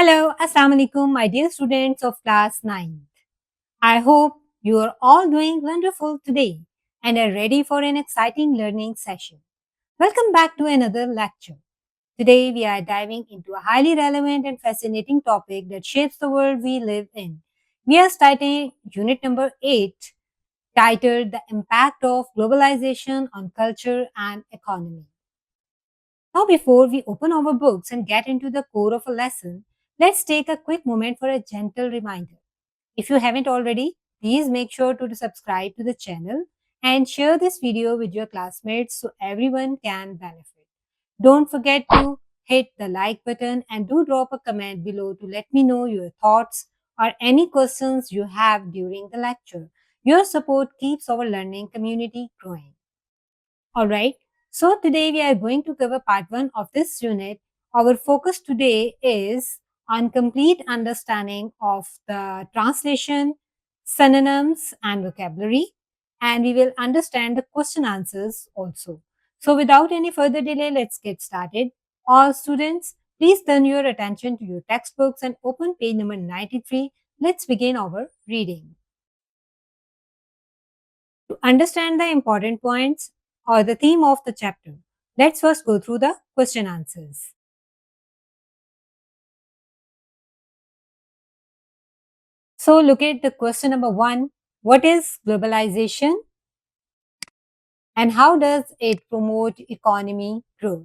Hello, Assalamu alaikum, my dear students of class 9th. I hope you are all doing wonderful today and are ready for an exciting learning session. Welcome back to another lecture. Today we are diving into a highly relevant and fascinating topic that shapes the world we live in. We are starting unit number 8 titled The Impact of Globalization on Culture and Economy. Now, before we open our books and get into the core of a lesson, let's take a quick moment for a gentle reminder. If you haven't already, please make sure to subscribe to the channel and share this video with your classmates so everyone can benefit. Don't forget to hit the like button and do drop a comment below to let me know your thoughts or any questions you have during the lecture. Your support keeps our learning community growing. Alright, so today we are going to cover part 1 of this unit. Our focus today is on complete understanding of the translation, synonyms and vocabulary, and we will understand the question answers also. So without any further delay, let's get started. All students, please turn your attention to your textbooks and open page number 93. Let's begin our reading. To understand the important points or the theme of the chapter, let's first go through the question answers. So look at the question number 1. What is globalization and how does it promote economy growth?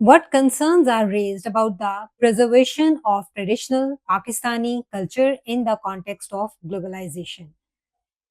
what concerns are raised about the preservation of traditional Pakistani culture in the context of globalization?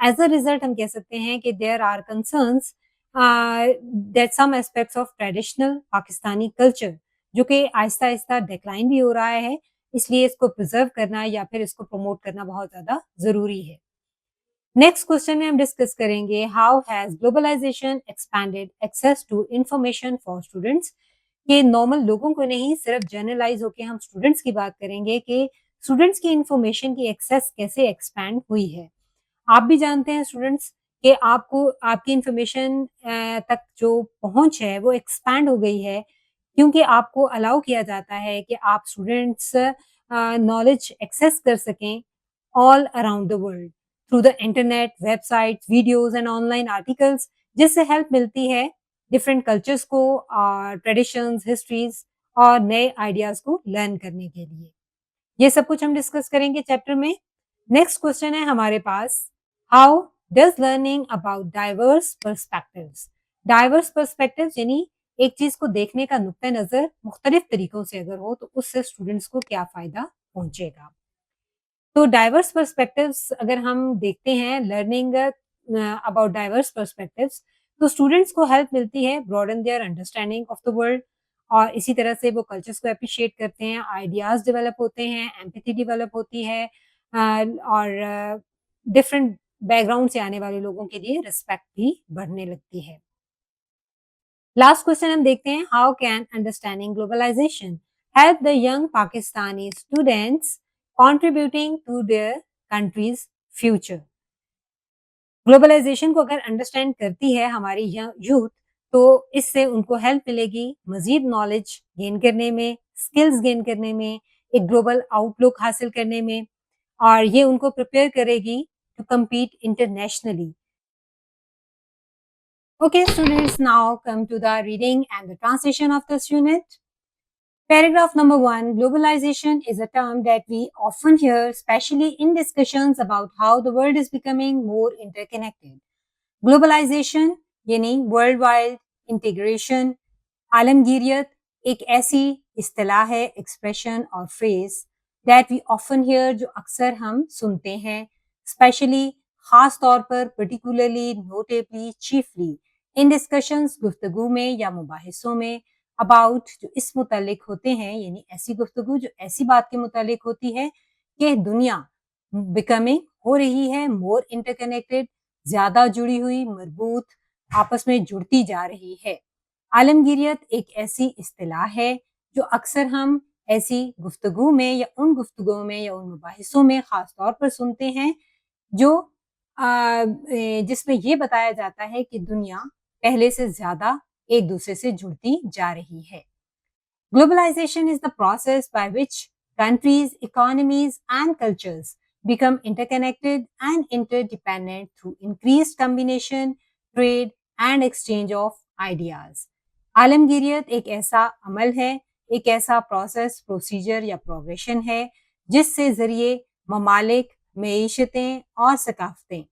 As a result ہم کہہ سکتے ہیں کہ there are concerns that some aspects of traditional Pakistani culture جو کہ آہستہ آہستہ decline بھی ہو رہا ہے، اس لیے اس کو پرزرو کرنا یا پھر اس کو پروموٹ کرنا بہت زیادہ ضروری ہے. نیکسٹ کوشچن میں ہم ڈسکس کریں گے how has globalisation expanded access to information for students. کہ نارمل لوگوں کو نہیں، صرف جنرلائز ہو کے ہم اسٹوڈنٹس کی بات کریں گے کہ اسٹوڈنٹس کی انفارمیشن کی ایکسیس کیسے ایکسپینڈ ہوئی ہے. آپ بھی جانتے ہیں اسٹوڈنٹس کہ آپ کو آپ کی انفارمیشن تک جو پہنچ ہے وہ ایکسپینڈ ہو گئی ہے کیونکہ آپ کو الاؤ کیا جاتا ہے کہ آپ اسٹوڈنٹس نالج ایکسیس کر سکیں all around the world through the internet, website, videos and online articles, جس سے ہیلپ ملتی ہے ڈفرینٹ کلچرس کو، ٹریڈیشنز، ہسٹریز اور نئے آئیڈیاز کو لرن کرنے کے لیے. یہ سب کچھ ہم ڈسکس کریں گے چیپٹر میں. نیکسٹ کوشچن ہے ہمارے پاس how does learning about diverse perspectives. Diverse perspectives یعنی ایک چیز کو دیکھنے کا نقطۂ نظر مختلف طریقوں سے اگر ہو تو اس سے اسٹوڈنٹس کو کیا فائدہ پہنچے گا. تو ڈائیورس پرسپیکٹوز اگر ہم دیکھتے ہیں لرننگ اباؤٹ ڈائیورس پرسپیکٹوز تو اسٹوڈنٹس کو ہیلپ ملتی ہے broaden their understanding of the world, اور اسی طرح سے وہ کلچرس کو اپریشیٹ کرتے ہیں، آئیڈیاز ڈیولپ ہوتے ہیں، ایمپیتھی ڈیولپ ہوتی ہے، اور ڈفرینٹ بیک گراؤنڈ سے آنے والے لوگوں کے لیے رسپیکٹ بھی بڑھنے لگتی ہے. لاسٹ کوشچن ہم دیکھتے ہیں how can understanding globalisation help the young Pakistani students contributing to their country's future. Globalisation کو اگر انڈرسٹینڈ کرتی ہے ہماری یوتھ تو اس سے ان کو ہیلپ ملے گی مزید نالج گین کرنے میں، اسکلز گین کرنے میں، ایک گلوبل آؤٹ لک حاصل کرنے میں، اور یہ ان کو پریپیئر کرے گی to compete internationally. Okay, students, now come to the reading and the translation of this unit. Paragraph number 1. Globalization is a term that we often hear, especially in discussions about how the world is becoming more interconnected. Globalization یعنی world wide integration، عالمگیریت ایک ایسی اصطلاح ہے، expression اور phrase that we often hear جو اکثر ہم سنتے ہیں، especially خاص طور پر particularly, notably, chiefly in discussions گفتگو میں یا مباحثوں میں about جو اس متعلق ہوتے ہیں، یعنی ایسی گفتگو جو ایسی بات کے متعلق ہوتی ہے کہ دنیا becoming ہو رہی ہے more interconnected، زیادہ جڑی ہوئی، مربوط، آپس میں جڑتی جا رہی ہے. عالمگیریت ایک ایسی اصطلاح ہے جو اکثر ہم ایسی گفتگو میں یا ان گفتگو میں یا ان مباحثوں میں خاص طور پر سنتے ہیں جو جس میں یہ بتایا جاتا ہے کہ دنیا پہلے سے زیادہ ایک دوسرے سے جڑتی جا رہی ہے. Globalization is the process by which countries, economies and cultures become interconnected and interdependent through increased combination, trade and exchange of ideas. عالمگیریت ایک ایسا عمل ہے، ایک ایسا پروسیس، پروسیجر یا پروگریشن ہے جس سے ذریعے ممالک، معیشتیں اور ثقافتیں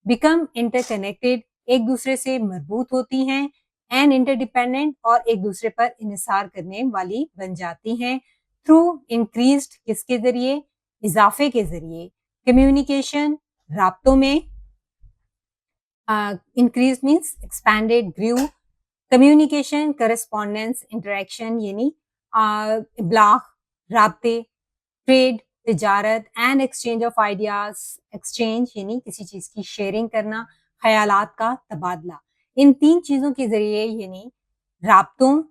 بیکم انٹرکنیکٹڈ، ایک دوسرے سے مربوط ہوتی ہیں، اینڈ انٹرڈیپینڈنٹ اور ایک دوسرے پر انحصار کرنے والی بن جاتی ہیں، تھرو انکریزڈ کس کے ذریعے، اضافے کے ذریعے، کمیونیکیشن رابطوں میں، increase means expanded, grow, communication correspondence, interaction یعنی ابلاغ، رابطے، ٹریڈ تجارت، and exchange of ideas, exchange یعنی کسی چیز کی شیئرنگ کرنا، خیالات کا تبادلہ. ان تین چیزوں کے ذریعے یعنی رابطوں،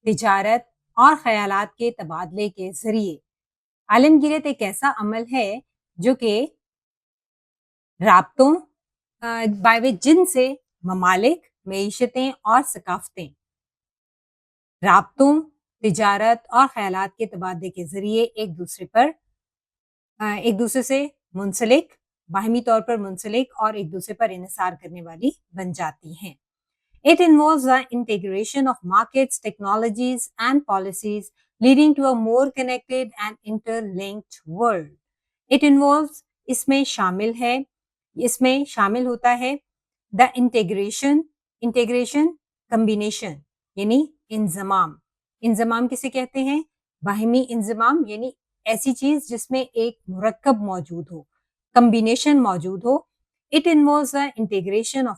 تجارت اور خیالات کے تبادلے کے ذریعے عالمگیریت ایک ایسا عمل ہے جو کہ رابطوں بائی جن سے ممالک، معیشتیں اور ثقافتیں رابطوں، تجارت اور خیالات کے تبادلے کے ذریعے ایک دوسرے سے منسلک، باہمی طور پر منسلک اور ایک دوسرے پر انحصار کرنے والی بن جاتی ہیں. It involves the integration of markets, technologies and policies leading to a more connected and interlinked world. It involves اس میں شامل ہوتا ہے the integration combination یعنی انضمام کسے کہتے ہیں؟ باہمی انضمام یعنی ایسی چیز جس میں ایک مرکب موجود ہو، کمبینیشن موجود ہو. It involves the integration of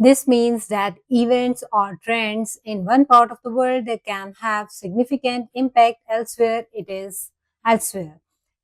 This means that events or trends in one part of the world that can have significant impact elsewhere, it is elsewhere.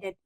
that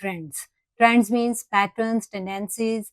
trends means patterns, tendencies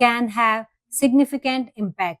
can have significant impact,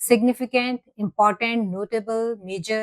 significant, important, notable, major,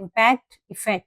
impact, effect,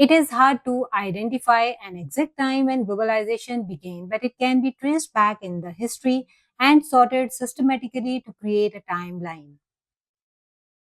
It is hard to identify an exact time when globalization began, but it can be traced back in the history and sorted systematically to create a timeline.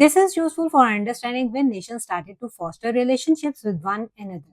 This is useful for understanding when nations started to foster relationships with one another.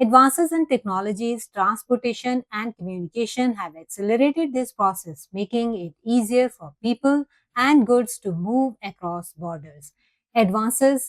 Advances in technologies, transportation and communication have accelerated this process, making it easier for people and goods to move across borders. Advances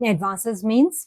Advances means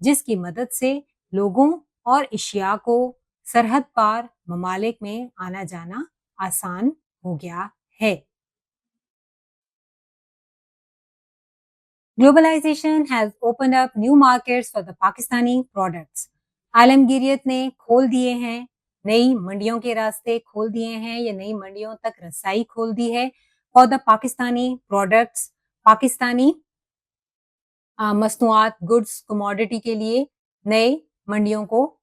جس کی مدد سے لوگوں اور اشیاء کو سرحد پار ممالک میں آنا جانا آسان ہو گیا ہے۔ Globalization has opened up new markets for the Pakistani products. عالمگیریت نے کھول دیے ہیں، نئی منڈیوں کے راستے کھول دیے ہیں یا نئی منڈیوں تک رسائی کھول دی ہے for the Pakistani products، Pakistani مصنوعات گڈس کموڈٹی کے لیے نئے منڈیوں کو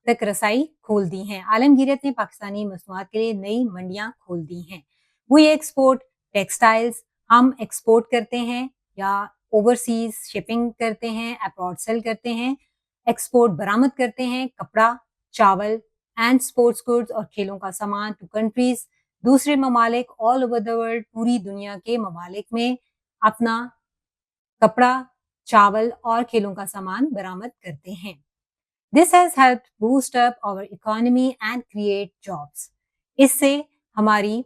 تک رسائی کھول دی ہیں۔ عالمگیریت نے پاکستانی مصنوعات کے لیے نئی منڈیاں کھول دی ہیں۔ وی ایکسپورٹ ٹیکسٹائلز، ہم ایکسپورٹ کرتے ہیں یا اوورسیز شپنگ کرتے ہیں، اپراڈ سیل کرتے ہیں، ایکسپورٹ برآمد کرتے ہیں کپڑا، چاول اینڈ اسپورٹس گڈس اور کھیلوں کا سامان ٹو کنٹریز، دوسرے ممالک آل اوور دا ورلڈ، پوری دنیا کے ممالک میں اپنا کپڑا، چاول اور کھیلوں کا سامان برآمد کرتے ہیں۔ This has helped boost up our economy and create jobs. اس سے ہماری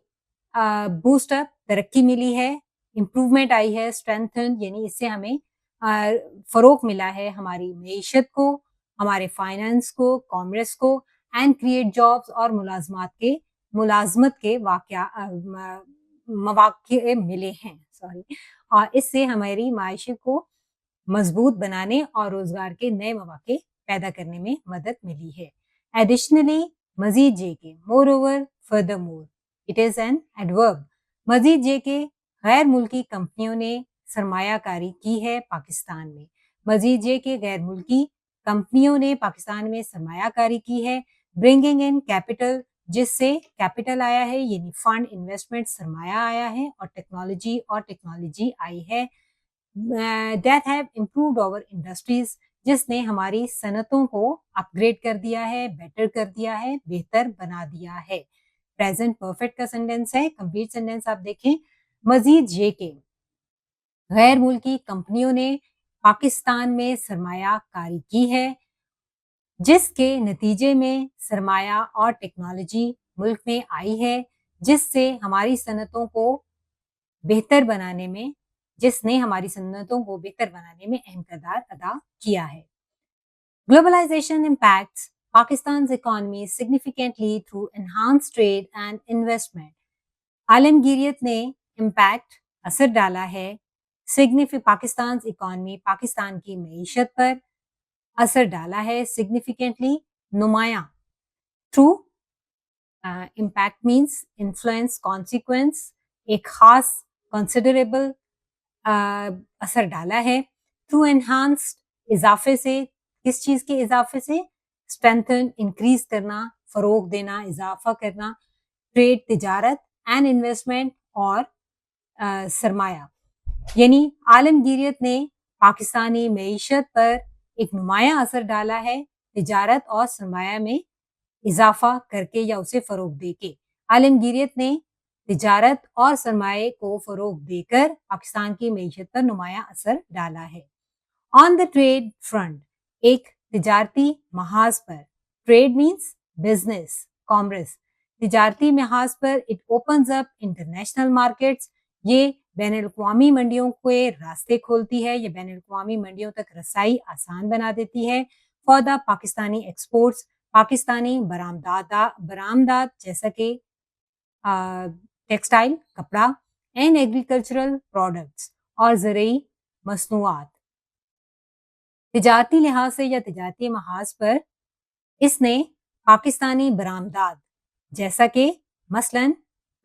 بوسٹ اپ ترقی ملی ہے، امپروومنٹ آئی ہے، اسٹرینتھن یعنی اس سے ہمیں فروغ ملا ہے ہماری معیشت کو، ہمارے فائنانس کو، کامرس کو، اینڈ کریٹ جابس اور ملازمت کے مواقع ملے ہیں اور اس سے ہماری معیشت کو مضبوط بنانے اور روزگار کے نئے مواقع پیدا کرنے میں مدد ملی ہے۔ ایڈیشنلی مزید جے کے مور over further more it is an adverb, مزید جے کے غیر ملکی کمپنیوں نے سرمایہ کاری کی ہے پاکستان میں، مزید جے کے غیر ملکی کمپنیوں نے پاکستان میں سرمایہ کاری کی ہے، برنگنگ ان کیپٹل، جس سے کیپٹل آیا ہے یعنی فنڈ انویسٹمنٹ سرمایہ آیا ہے اور ٹیکنالوجی آئی ہے that have improved our industries، جس نے ہماری صنعتوں کو اپ گریڈ کر دیا ہے، بیٹر کر دیا ہے، بہتر بنا دیا ہے۔ پریزنٹ پرفیکٹ کا سینٹینس ہے، کمپلیٹ سینٹینس آپ دیکھیں، مزید یہ کہ غیر ملکی کمپنیوں نے پاکستان میں سرمایہ کاری کی ہے، جس کے نتیجے میں سرمایہ اور ٹیکنالوجی ملک میں آئی ہے، جس سے ہماری صنعتوں کو بہتر بنانے میں اہم کردار ادا کیا ہے۔ Globalization impacts Pakistan's economy significantly through enhanced trade and investment. عالمگیریت نے امپیکٹ اثر ڈالا ہے پاکستان اکانومی، پاکستان کی معیشت پر اثر ڈالا ہے سگنیفیکینٹلی، نمایاں، through impact means influence, consequence, ایک خاص کنسیڈریبل اثر ڈالا ہے، تھرو انہانسڈ اضافے سے، کس چیز کے اضافے سے؟ اسٹرینتھن، انکریز کرنا، فروغ دینا، اضافہ کرنا، ٹریڈ، تجارت، اینڈ انویسٹمنٹ اور سرمایہ، یعنی عالمگیریت نے پاکستانی معیشت پر ایک نمایاں اثر ڈالا ہے تجارت اور سرمایہ میں اضافہ کر کے یا اسے فروغ دے کے۔ عالمگیریت نے تجارت اور سرمایہ کو فروغ دے کر پاکستان کی معیشت پر نمایاں اثر ڈالا ہے۔ آن دا ٹریڈ فرنٹ، ایک تجارتی محاذ پر، ٹریڈ مینس بزنس، کامرس، تجارتی محاذ پر it opens up international markets, یہ بین الاقوامی منڈیوں کے راستے کھولتی ہے، یہ بین الاقوامی منڈیوں تک رسائی آسان بنا دیتی ہے for the Pakistani exports, Pakistani برآمدات جیسا کہ ٹیکسٹائل، کپڑا، اینڈ ایگریکلچرل پروڈکٹس اور زرعی مصنوعات۔ تجارتی لحاظ سے یا تجارتی محاذ پر اس نے پاکستانی برآمدات جیسا کہ مثلاً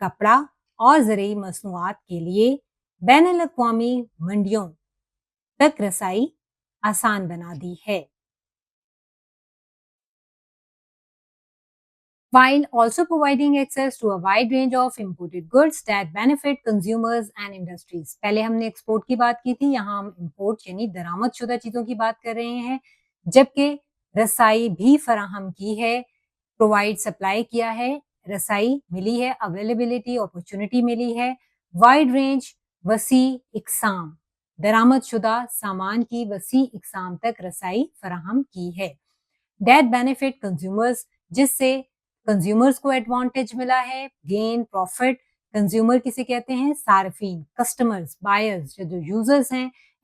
کپڑا اور زرعی مصنوعات کے لیے بین الاقوامی منڈیوں تک رسائی آسان بنا دی ہے۔ While also providing access to a wide range of imported goods that benefit consumers and industries. پہلے ہم نے ایکسپورٹ کی بات کی تھی، یہاں ہم امپورٹ یعنی درآمد شدہ چیزوں کی بات کر رہے ہیں، جبکہ رسائی بھی فراہم کی ہے، پرووائڈ سپلائی کیا ہے، رسائی ملی ہے، اویلیبلٹی اپرچونٹی ملی ہے، وائڈ رینج، وسیع اقسام، درآمد شدہ سامان کی وسیع اقسام تک رسائی فراہم کی ہے۔ That benefit consumers، جس سے کنزیومرز کو ایڈوانٹیج ملا ہے، گین، پروفٹ۔ کنزیومر کسے کہتے ہیں؟ صارفین، کسٹمرز، بائرز، جو یوزرز ہیں،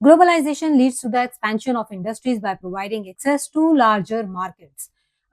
Globalization leads to the expansion of industries by providing access to larger markets.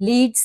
leads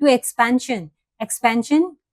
to expansion। expansion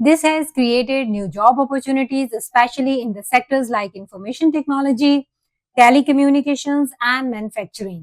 This has created new job opportunities, especially in the sectors like information technology, telecommunications and manufacturing.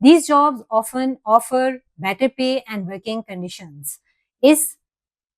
These jobs often offer better pay and working conditions.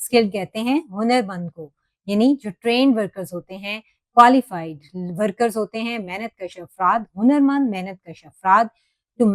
Skilled کہتے ہیں ہنر مند کو، یعنی جو trend workers ہوتے ہیں، qualified workers ہوتے ہیں، محنت کش افراد، ہنر مند محنت کش افراد. ٹو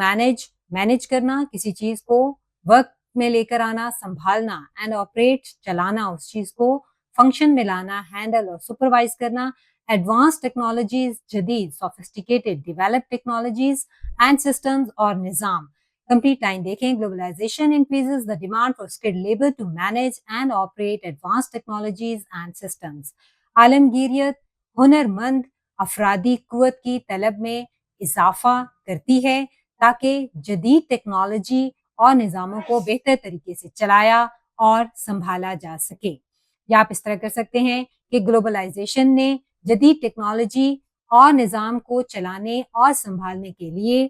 مینج کرنا کسی چیز کو، وقت میں لے کر آنا، سنبھالنا، اینڈ آپریٹ چلانا اس چیز کو، فنکشن میں لانا، ہینڈل اور سپروائز کرنا. ایڈوانس ٹیکنالوجیز، جدید sophisticated develop technologies and systems اور نظام. کمپلیٹ لائن دیکھیں. Globalisation increases the demand for skilled labour to manage and operate advance technologies and systems. عالمگیریت ہنر مند افرادی قوت کی طلب میں اضافہ کرتی ہے تاکہ جدید ٹیکنالوجی اور نظاموں کو بہتر طریقے سے چلایا اور سنبھالا جا سکے. یا آپ اس طرح کر سکتے ہیں کہ گلوبلائزیشن نے جدید ٹیکنالوجی اور نظام کو چلانے اور سنبھالنے کے لیے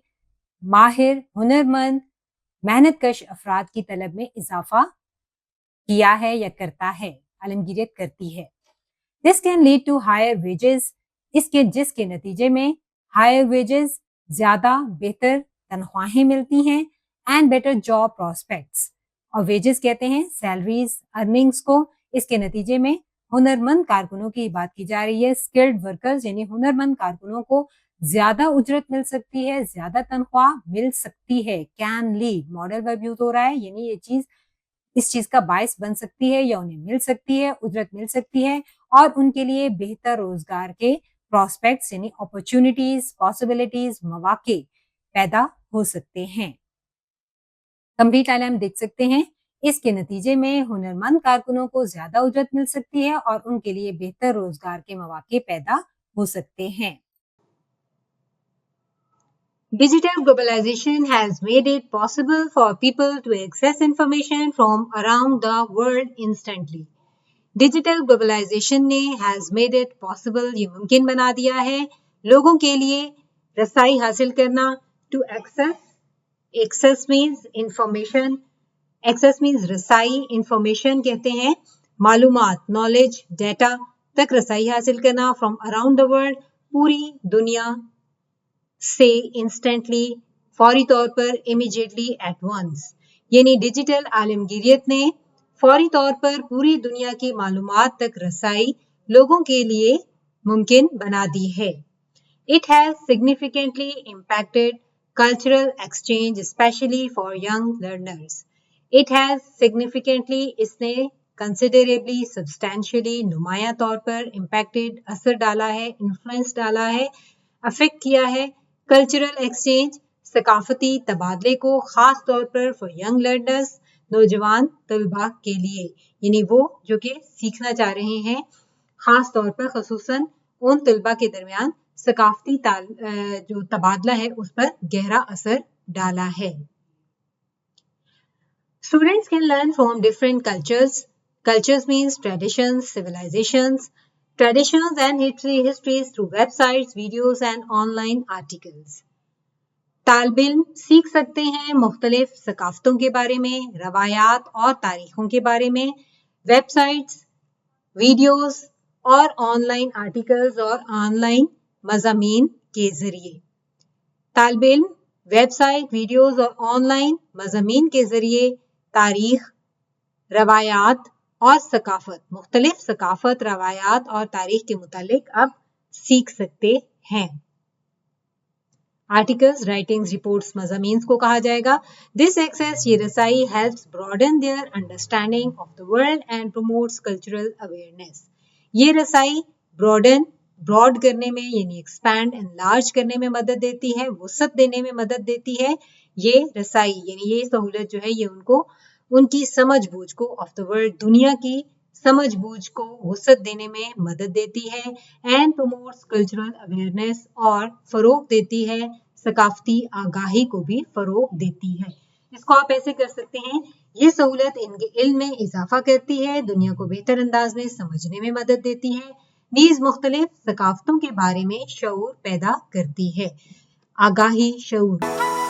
ماہر ہنر مند محنت کش افراد کی طلب میں اضافہ کیا ہے یا کرتا ہے، عالمگیریت کرتی ہے. This can lead to higher wages، جس کے نتیجے میں higher wages زیادہ بہتر تنخواہیں ملتی ہیں، and better job prospects، اور wages کہتے ہیں سیلریز، ارننگس کو. اس کے نتیجے میں ہنر مند کارکنوں کی بات کی جا رہی ہے، اسکلڈ ورکرز یعنی ہنر مند کارکنوں کو زیادہ اجرت مل سکتی ہے، زیادہ تنخواہ مل سکتی ہے. کین لیڈ ماڈل ورب یوز ہو رہا ہے، یعنی یہ چیز اس چیز کا باعث بن سکتی ہے یا انہیں مل سکتی ہے، اجرت مل سکتی ہے، اور ان کے لیے بہتر روزگار کے پراسپیکٹس یعنی اپرچونٹیز، پاسبلٹیز، مواقع پیدا ہو سکتے ہیں. کمپلیٹ لائن ہم دیکھ سکتے ہیں. اس کے نتیجے میں ہنر مند کارکنوں کو زیادہ اجرت مل سکتی ہے اور ان کے لیے بہتر روزگار کے مواقع پیدا ہو سکتے ہیں. Digital globalization has made it possible for people to access information from around the world instantly. Digital globalization نے has made it possible، یہ ممکن بنا دیا ہے لوگوں کے لیے رسائی حاصل کرنا. To access means information، access means رسائی، information کہتے ہیں معلومات، knowledge، data تک رسائی حاصل کرنا. From around the world، پوری دنیا سے، انسٹنٹلی فوری طور پر، امیجیٹلی ایٹ ونس، یعنی ڈیجیٹل عالمگیریت نے فوری طور پر پوری دنیا کی معلومات تک رسائی لوگوں کے لیے ممکن بنا دی ہے. It has significantly impacted cultural exchange especially for young learners. It has significantly، اس نے considerably، substantially، نمایاں طور پر، impacted، اثر ڈالا ہے، influence ڈالا ہے، affect کیا ہے کلچرل ایکسچینج، ثقافتی تبادلے کو، خاص طور پر فار ینگ لرنرز، نوجوان طلباء کے لیے، یعنی وہ جو کہ سیکھنا چاہ رہے ہیں، خاص طور پر خصوصاً ان طلباء کے درمیان ثقافتی جو تبادلہ ہے اس پر گہرا اثر ڈالا ہے. Students can learn from different cultures. Cultures means traditions, civilizations, traditions and histories through websites, videos and online articles. طالب علم سیکھ سکتے ہیں مختلف ثقافتوں کے بارے میں، روایات اور تاریخوں کے بارے میں، ویب سائٹس، ویڈیوز اور آن لائن آرٹیکلز اور آن لائن مضامین کے ذریعے. طالب علم ویب سائٹ، ویڈیوز اور آن لائن مضامین کے ذریعے تاریخ، روایات اور ثقافت، مختلف ثقافت، روایات اور تاریخ کے متعلق اب سیکھ سکتے ہیں. آرٹیکلز، رائٹنگز، رپورٹس، مضامین کو کہا جائے گا. دس ایکسیس، یہ رسائی، helps broaden their understanding of the world and promotes cultural awareness. یہ رسائی براڈ کرنے میں یعنی ایکسپینڈ اینڈ لارج کرنے میں مدد دیتی ہے، وسعت دینے میں مدد دیتی ہے. یہ رسائی یعنی یہ سہولت جو ہے یہ ان کی سمجھ بوجھ کو آف دا ورلڈ، دنیا کی سمجھ بوجھ کو وسعت دینے میں مدد دیتی ہے. اینڈ پروموٹس کلچرل اویئرنیس، اور فروغ دیتی ہے، ثقافتی آگاہی کو بھی فروغ دیتی ہے. اس کو آپ ایسے کر سکتے ہیں، یہ سہولت ان کے علم میں اضافہ کرتی ہے، دنیا کو بہتر انداز میں سمجھنے میں مدد دیتی ہے، نیز مختلف ثقافتوں کے بارے میں شعور پیدا کرتی ہے. آگاہی، شعور.